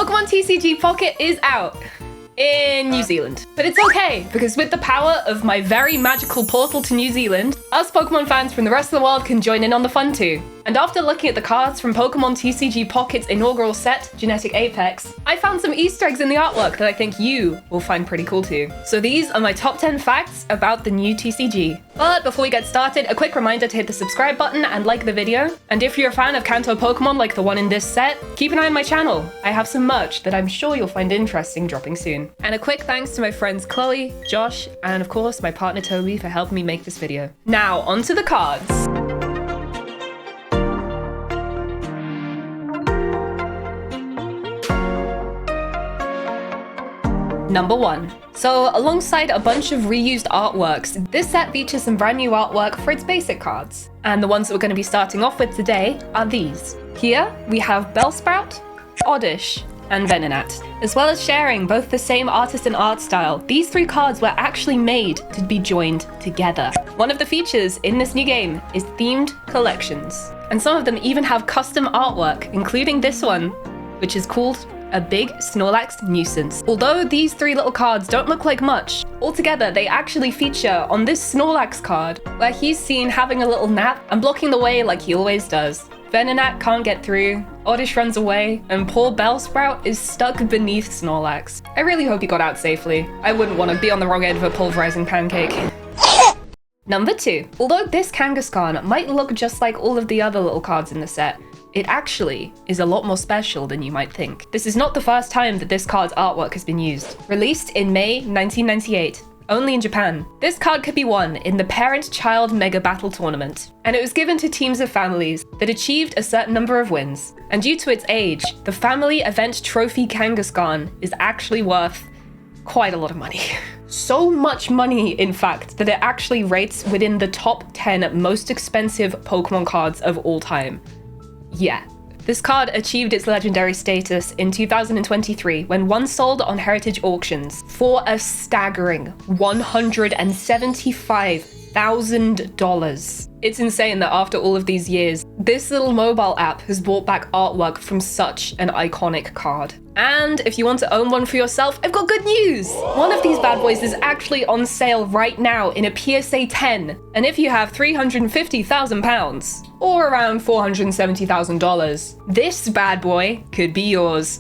Pokemon TCG Pocket is out in New Zealand. But it's okay, because with the power of my very magical portal to New Zealand, us Pokemon fans from the rest of the world can join in on the fun too. And after looking at the cards from Pokemon TCG Pocket's inaugural set, Genetic Apex, I found some Easter eggs in the artwork that I think you will find pretty cool too. So these are my top 10 facts about the new TCG. But before we get started, a quick reminder to hit the subscribe button and like the video. And if you're a fan of Kanto Pokemon like the one in this set, keep an eye on my channel. I have some merch that I'm sure you'll find interesting dropping soon. And a quick thanks to my friends Chloe, Josh, and of course my partner Toby for helping me make this video. Now, onto the cards. Number 1. So, alongside a bunch of reused artworks, this set features some brand new artwork for its basic cards. And the ones that we're going to be starting off with today are these. Here, we have Bellsprout, Oddish, and Venonat. As well as sharing both the same artist and art style, these three cards were actually made to be joined together. One of the features in this new game is themed collections. And some of them even have custom artwork, including this one, which is called a big Snorlax nuisance. Although these three little cards don't look like much, altogether they actually feature on this Snorlax card, where he's seen having a little nap and blocking the way like he always does. Venonat can't get through, Oddish runs away, and poor Bellsprout is stuck beneath Snorlax. I really hope he got out safely. I wouldn't want to be on the wrong end of a pulverizing pancake. Number 2. Although this Kangaskhan might look just like all of the other little cards in the set, it actually is a lot more special than you might think. This is not the first time that this card's artwork has been used. Released in May 1998, only in Japan, this card could be won in the Parent-Child Mega Battle Tournament, and it was given to teams of families that achieved a certain number of wins. And due to its age, the Family Event Trophy Kangaskhan is actually worth quite a lot of money. So much money, in fact, that it actually rates within the top 10 most expensive Pokemon cards of all time. Yeah. This card achieved its legendary status in 2023 when one sold on Heritage Auctions for a staggering $175,000. It's insane that after all of these years, this little mobile app has brought back artwork from such an iconic card. And if you want to own one for yourself, I've got good news! One of these bad boys is actually on sale right now in a PSA 10. And if you have £350,000, or around $470,000, this bad boy could be yours.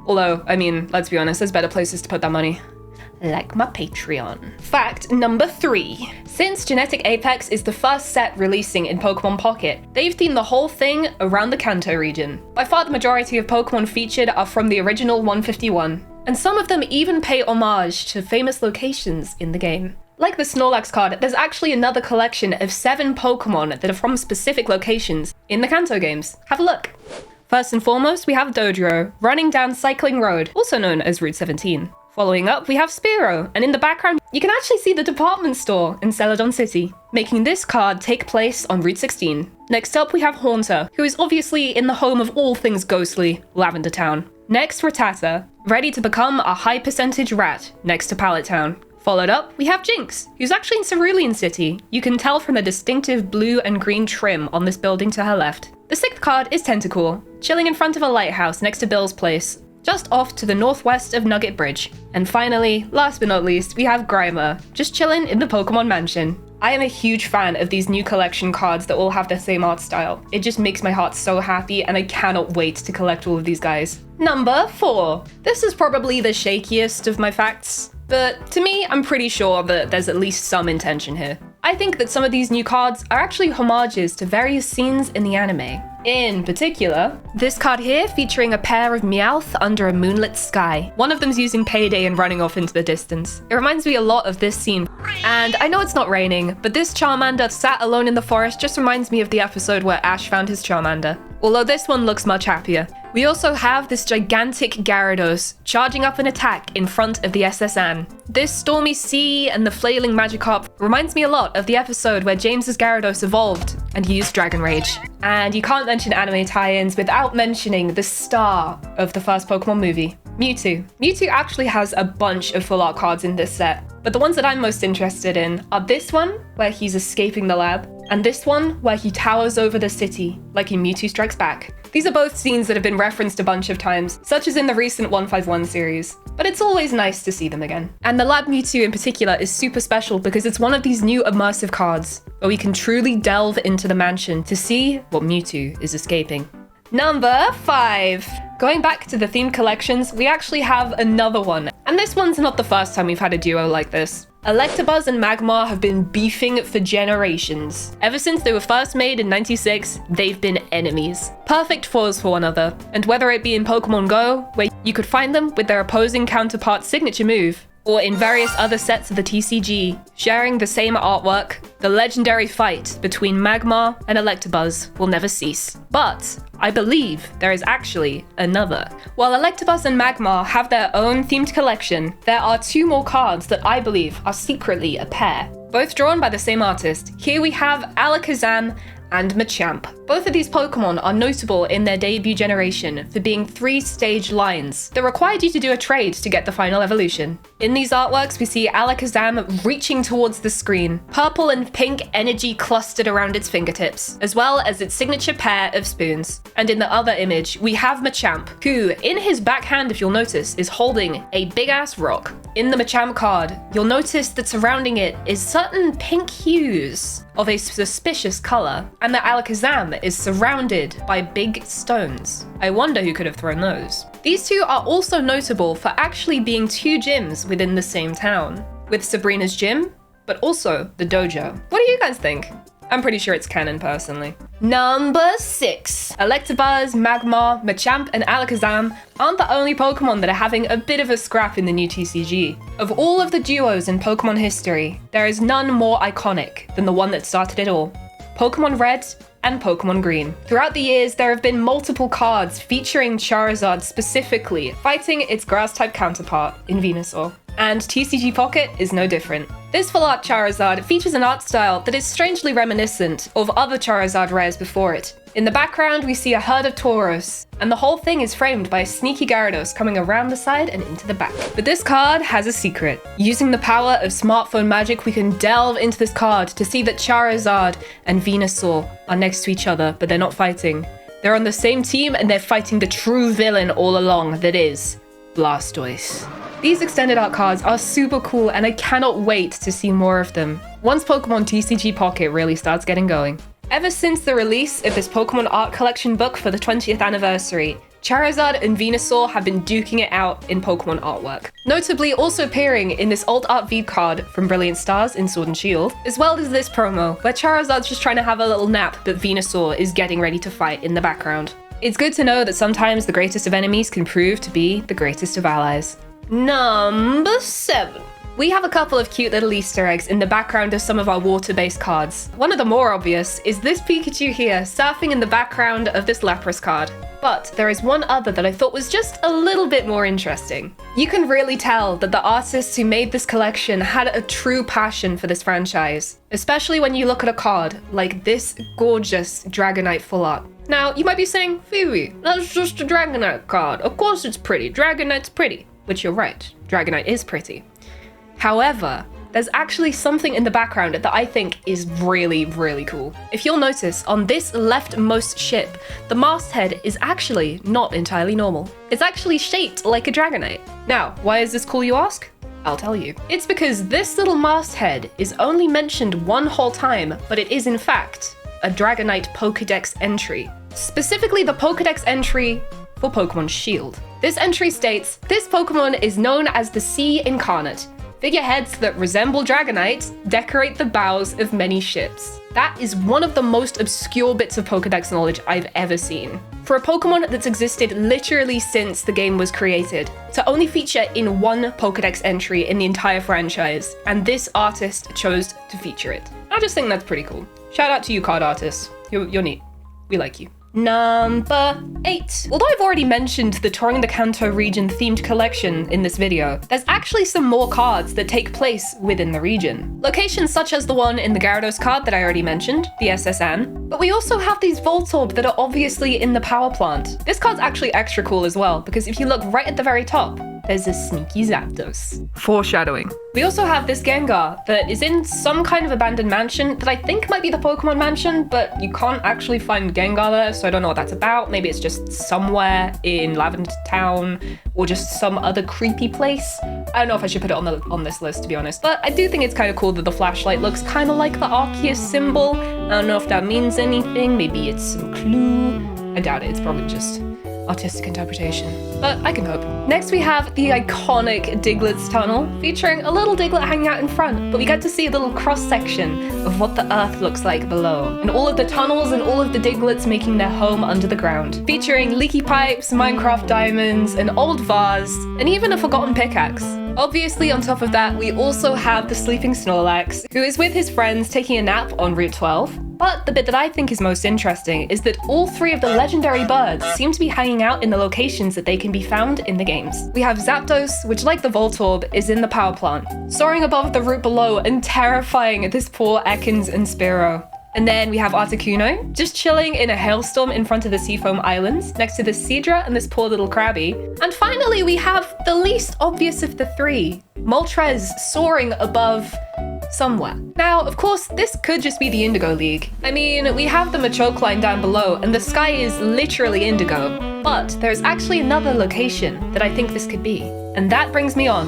Although, I mean, let's be honest, there's better places to put that money. Like my Patreon. Fact number 3. Since Genetic Apex is the first set releasing in Pokemon Pocket, they've themed the whole thing around the Kanto region. By far the majority of Pokemon featured are from the original 151, and some of them even pay homage to famous locations in the game. Like the Snorlax card, there's actually another collection of 7 Pokemon that are from specific locations in the Kanto games. Have a look. First and foremost, we have Dodrio, running down Cycling Road, also known as Route 17. Following up, we have Spearow, and in the background, you can actually see the department store in Celadon City, making this card take place on Route 16. Next up, we have Haunter, who is obviously in the home of all things ghostly, Lavender Town. Next, Rattata, ready to become a high percentage rat next to Pallet Town. Followed up, we have Jinx, who's actually in Cerulean City. You can tell from the distinctive blue and green trim on this building to her left. The 6th card is Tentacool, chilling in front of a lighthouse next to Bill's place, just off to the northwest of Nugget Bridge. And finally, last but not least, we have Grimer, just chilling in the Pokemon Mansion. I am a huge fan of these new collection cards that all have the same art style. It just makes my heart so happy, and I cannot wait to collect all of these guys. Number 4. This is probably the shakiest of my facts, but to me, I'm pretty sure that there's at least some intention here. I think that some of these new cards are actually homages to various scenes in the anime. In particular, this card here featuring a pair of Meowth under a moonlit sky. One of them's using Payday and running off into the distance. It reminds me a lot of this scene. And I know it's not raining, but this Charmander sat alone in the forest just reminds me of the episode where Ash found his Charmander. Although this one looks much happier. We also have this gigantic Gyarados charging up an attack in front of the SS Anne. This stormy sea and the flailing Magikarp reminds me a lot of the episode where James's Gyarados evolved and he used Dragon Rage. And you can't mention anime tie-ins without mentioning the star of the first Pokemon movie, Mewtwo. Mewtwo actually has a bunch of full art cards in this set, but the ones that I'm most interested in are this one, where he's escaping the lab, and this one where he towers over the city, like in Mewtwo Strikes Back. These are both scenes that have been referenced a bunch of times, such as in the recent 151 series, but it's always nice to see them again. And the Lab Mewtwo in particular is super special because it's one of these new immersive cards, where we can truly delve into the mansion to see what Mewtwo is escaping. Number 5. Going back to the themed collections, we actually have another one. And this one's not the first time we've had a duo like this. Electabuzz and Magmar have been beefing for generations. Ever since they were first made in '96, they've been enemies. Perfect foes for one another. And whether it be in Pokemon Go, where you could find them with their opposing counterpart's signature move, or in various other sets of the TCG, sharing the same artwork, the legendary fight between Magmar and Electabuzz will never cease. But I believe there is actually another. While Electabuzz and Magmar have their own themed collection, there are 2 more cards that I believe are secretly a pair. Both drawn by the same artist. Here we have Alakazam and Machamp. Both of these Pokemon are notable in their debut generation for being 3-stage lines that required you to do a trade to get the final evolution. In these artworks, we see Alakazam reaching towards the screen, purple and pink energy clustered around its fingertips, as well as its signature pair of spoons. And in the other image, we have Machamp, who, in his backhand, if you'll notice, is holding a big-ass rock. In the Machamp card, you'll notice that surrounding it is certain pink hues of a suspicious color, and the Alakazam is surrounded by big stones. I wonder who could have thrown those. These 2 are also notable for actually being 2 gyms within the same town, with Sabrina's gym, but also the dojo. What do you guys think? I'm pretty sure it's canon, personally. Number 6. Electabuzz, Magmar, Machamp, and Alakazam aren't the only Pokemon that are having a bit of a scrap in the new TCG. Of all of the duos in Pokemon history, there is none more iconic than the one that started it all. Pokemon Red and Pokemon Green. Throughout the years, there have been multiple cards featuring Charizard specifically, fighting its Grass-type counterpart in Venusaur. And TCG Pocket is no different. This full art Charizard features an art style that is strangely reminiscent of other Charizard rares before it. In the background, we see a herd of Tauros, and the whole thing is framed by a sneaky Gyarados coming around the side and into the back. But this card has a secret. Using the power of smartphone magic, we can delve into this card to see that Charizard and Venusaur are next to each other, but they're not fighting. They're on the same team, and they're fighting the true villain all along, that is Blastoise. These extended art cards are super cool, and I cannot wait to see more of them once Pokemon TCG Pocket really starts getting going. Ever since the release of this Pokemon art collection book for the 20th anniversary, Charizard and Venusaur have been duking it out in Pokemon artwork. Notably also appearing in this Alt Art V card from Brilliant Stars in Sword and Shield, as well as this promo, where Charizard's just trying to have a little nap, but Venusaur is getting ready to fight in the background. It's good to know that sometimes the greatest of enemies can prove to be the greatest of allies. Number 7. We have a couple of cute little Easter eggs in the background of some of our water-based cards. One of the more obvious is this Pikachu here, surfing in the background of this Lapras card. But there is one other that I thought was just a little bit more interesting. You can really tell that the artists who made this collection had a true passion for this franchise, especially when you look at a card like this gorgeous Dragonite full art. Now, you might be saying, Phoebe, that's just a Dragonite card. Of course it's pretty. Dragonite's pretty. Which you're right, Dragonite is pretty. However, there's actually something in the background that I think is really, really cool. If you'll notice, on this leftmost ship, the masthead is actually not entirely normal. It's actually shaped like a Dragonite. Now, why is this cool, you ask? I'll tell you. It's because this little masthead is only mentioned one whole time, but it is in fact a Dragonite Pokédex entry. Specifically the Pokédex entry for Pokemon Shield. This entry states, this Pokemon is known as the Sea Incarnate. Figureheads that resemble Dragonite decorate the bows of many ships. That is one of the most obscure bits of Pokédex knowledge I've ever seen. For a Pokemon that's existed literally since the game was created, to only feature in one Pokédex entry in the entire franchise, and this artist chose to feature it. I just think that's pretty cool. Shout out to you, card artists. You're neat. We like you. Number 8. Although I've already mentioned the Touring the Kanto region themed collection in this video, there's actually some more cards that take place within the region. Locations such as the one in the Gyarados card that I already mentioned, the SSN, but we also have these Voltorb that are obviously in the power plant. This card's actually extra cool as well, because if you look right at the very top, there's a sneaky Zapdos. Foreshadowing. We also have this Gengar that is in some kind of abandoned mansion that I think might be the Pokemon mansion, but you can't actually find Gengar there, so I don't know what that's about. Maybe it's just somewhere in Lavender Town or just some other creepy place. I don't know if I should put it on this list, to be honest, but I do think it's kind of cool that the flashlight looks kind of like the Arceus symbol. I don't know if that means anything. Maybe it's some clue. I doubt it. It's probably just artistic interpretation, but I can hope. Next we have the iconic Diglett's Tunnel, featuring a little Diglett hanging out in front, but we get to see a little cross-section of what the earth looks like below, and all of the tunnels and all of the Diglets making their home under the ground, featuring leaky pipes, Minecraft diamonds, an old vase, and even a forgotten pickaxe. Obviously, on top of that, we also have the sleeping Snorlax, who is with his friends taking a nap on Route 12. But the bit that I think is most interesting is that all three of the legendary birds seem to be hanging out in the locations that they can be found in the games. We have Zapdos, which like the Voltorb, is in the power plant, soaring above the route below and terrifying this poor Ekans and Spearow. And then we have Articuno, just chilling in a hailstorm in front of the Seafoam Islands, next to the Seadra and this poor little Krabby. And finally, we have the least obvious of the three, Moltres soaring above somewhere. Now, of course, this could just be the Indigo League. I mean, we have the Machoke line down below, and the sky is literally indigo. But there's actually another location that I think this could be. And that brings me on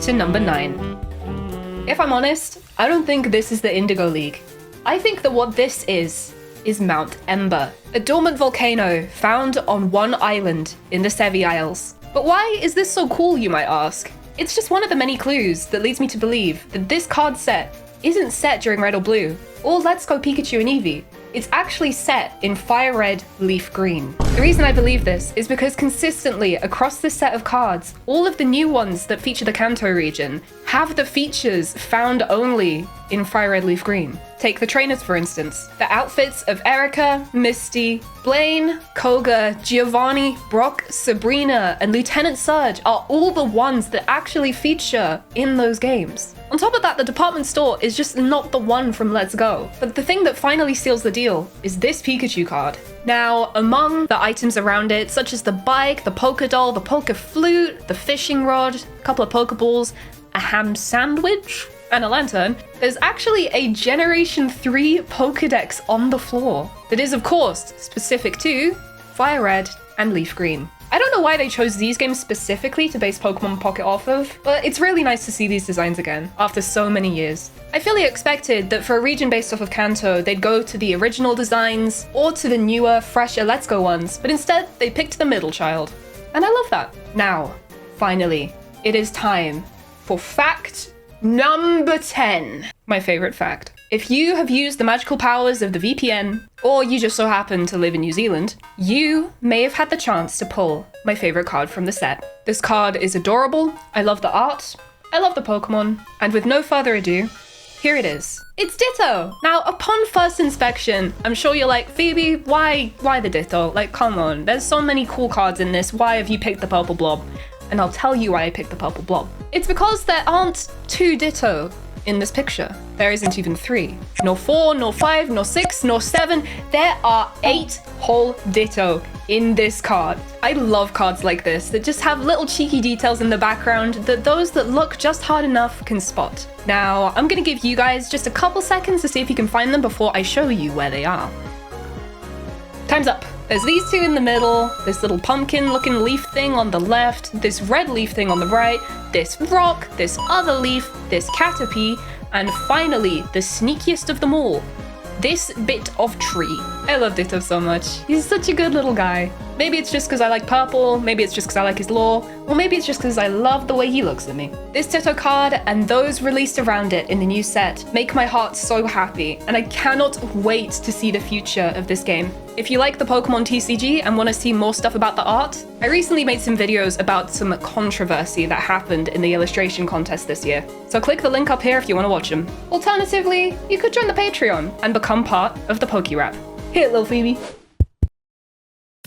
to number 9. If I'm honest, I don't think this is the Indigo League. I think that what this is Mount Ember, a dormant volcano found on one island in the Sevi Isles. But why is this so cool, you might ask? It's just one of the many clues that leads me to believe that this card set isn't set during Red or Blue, or Let's Go Pikachu and Eevee. It's actually set in Firered, Leafgreen. The reason I believe this is because consistently across this set of cards, all of the new ones that feature the Kanto region have the features found only in Firered, Leafgreen. Take the trainers, for instance. The outfits of Erica, Misty, Blaine, Koga, Giovanni, Brock, Sabrina, and Lieutenant Surge are all the ones that actually feature in those games. On top of that, the department store is just not the one from Let's Go. But the thing that finally seals the deal is this Pikachu card. Now, among the items around it, such as the bike, the Poké Doll, the Poké Flute, the fishing rod, a couple of Pokeballs, a ham sandwich, and a lantern, there's actually a Generation 3 Pokédex on the floor that is, of course, specific to Firered and Leafgreen. I don't know why they chose these games specifically to base Pokemon Pocket off of, but it's really nice to see these designs again, after so many years. I fully expected that for a region based off of Kanto, they'd go to the original designs, or to the newer, fresher Let's Go ones, but instead, they picked the middle child. And I love that. Now, finally, it is time for fact number 10. My favorite fact. If you have used the magical powers of the VPN, or you just so happen to live in New Zealand, you may have had the chance to pull my favorite card from the set. This card is adorable, I love the art, I love the Pokemon, and with no further ado, here it is. It's Ditto! Now, upon first inspection, I'm sure you're like, Phoebe, why the Ditto? Like, come on, there's so many cool cards in this, why have you picked the Purple Blob? And I'll tell you why I picked the Purple Blob. It's because there aren't 2 Ditto in this picture. There isn't even 3. Nor 4, nor 5, nor 6, nor 7. There are 8 whole Ditto in this card. I love cards like this that just have little cheeky details in the background that those that look just hard enough can spot. Now, I'm gonna give you guys just a couple seconds to see if you can find them before I show you where they are. Time's up. There's these 2 in the middle, this little pumpkin-looking leaf thing on the left, this red leaf thing on the right, this rock, this other leaf, this Caterpie, and finally, the sneakiest of them all, this bit of tree. I love Ditto so much. He's such a good little guy. Maybe it's just because I like purple, maybe it's just because I like his lore, or maybe it's just because I love the way he looks at me. This Ditto card and those released around it in the new set make my heart so happy, and I cannot wait to see the future of this game. If you like the Pokemon TCG and want to see more stuff about the art, I recently made some videos about some controversy that happened in the illustration contest this year. So click the link up here if you want to watch them. Alternatively, you could join the Patreon and become part of the Pokerap. Hit it, little Phoebe.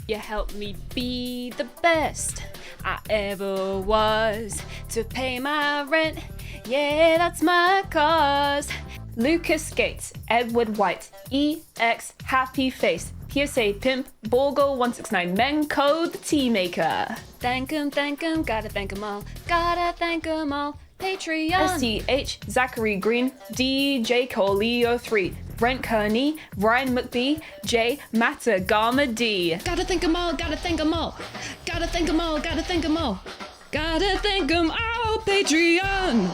You helped me be the best I ever was to pay my rent. Yeah, that's my cause. Lucas Gates, Edward White, EX Happy Face, PSA Pimp, Borgo169 Men Code, the Tea Maker. Thank 'em, gotta thank 'em all. Gotta thank 'em all. Patreon. STH, Zachary Green, DJ Coleo3, Brent Kearney, Ryan McBee, J Matagama D. Gotta thank 'em all, gotta thank 'em all. Gotta thank 'em all, gotta thank 'em all. Gotta thank 'em all, Patreon.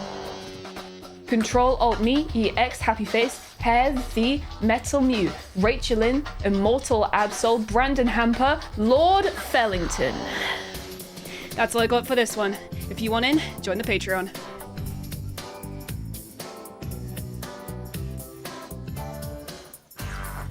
Control Alt Me, EX Happy Face, Heavy Metal Mew, Rachelin, Immortal Absol, Brandon Hamper, Lord Fellington. That's all I got for this one. If you want in, join the Patreon.